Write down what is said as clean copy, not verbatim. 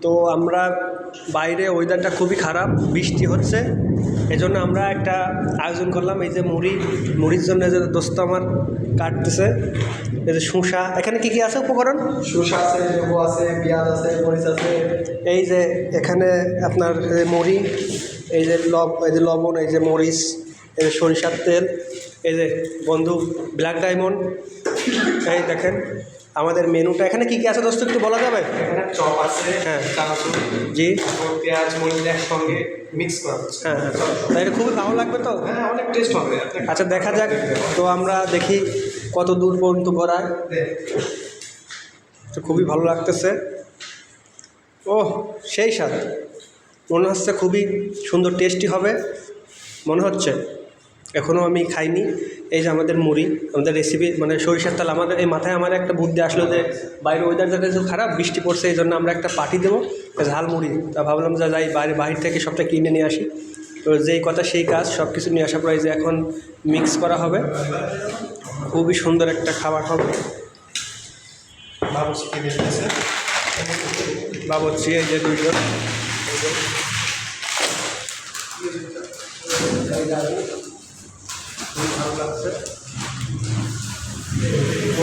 তো আমরা বাইরে ওয়েদারটা খুবই খারাপ, বৃষ্টি হচ্ছে, এজন্য আমরা একটা আয়োজন করলাম। এই যে মুড়ির জন্য যে দোস্ত আমার কাটতেছে, এই যে শসা, এখানে কি কি আছে উপকরণ? শসা আছে, লেবু আছে, পেঁয়াজ আছে, মরিচ আছে। এই যে এখানে আপনার মুড়ি, এই যে লবণ, এই যে মরিচ, এই যে সরিষার তেল, এই যে বন্ধু ব্ল্যাক ডায়মন্ড। এই দেখেন আমাদের মেনুটা, এখানে কি কি আছে দোস্ত একটু বলা যাবে? এখানে চপ আছে, হ্যাঁ। চানাচুর, জি। পেঁয়াজ মরিচ একসঙ্গে মিক্স করা হচ্ছে। হ্যাঁ হ্যাঁ, তাই এটা খুবই ভালো লাগবে তো। হ্যাঁ, অনেক টেস্ট হবে। আচ্ছা দেখা যাক, তো আমরা দেখি কত দূর পর্যন্ত গড়ায়। তো খুবই ভালো লাগতেছে, ওহ সেই স্বাদ, মনে হচ্ছে খুবই সুন্দর টেস্টি হবে মনে হচ্ছে। এখনও আমি খাইনি। এই যে আমাদের মুড়ি, আমাদের রেসিপি মানে সরিষার তেল। আমাদের এই মাথায় আমার একটা বুদ্ধি আসলো যে বাইরে ওয়েদার যাতে খারাপ, বৃষ্টি পড়ছে, এই জন্য আমরা একটা পার্টি দেবো ঝাল মুড়ি। তা ভাবলাম যে যাই বাহির থেকে সবটা কিনে নিয়ে আসি। তো যেই কথা সেই কাজ, সব কিছু নিয়ে আসার পরে যে এখন মিক্স করা হবে, খুবই সুন্দর একটা খাবার হবে। বাবুর্চি কিনে দিয়েছে। বাবুর্চি এই যে দুইজন, ভালো লাগছে।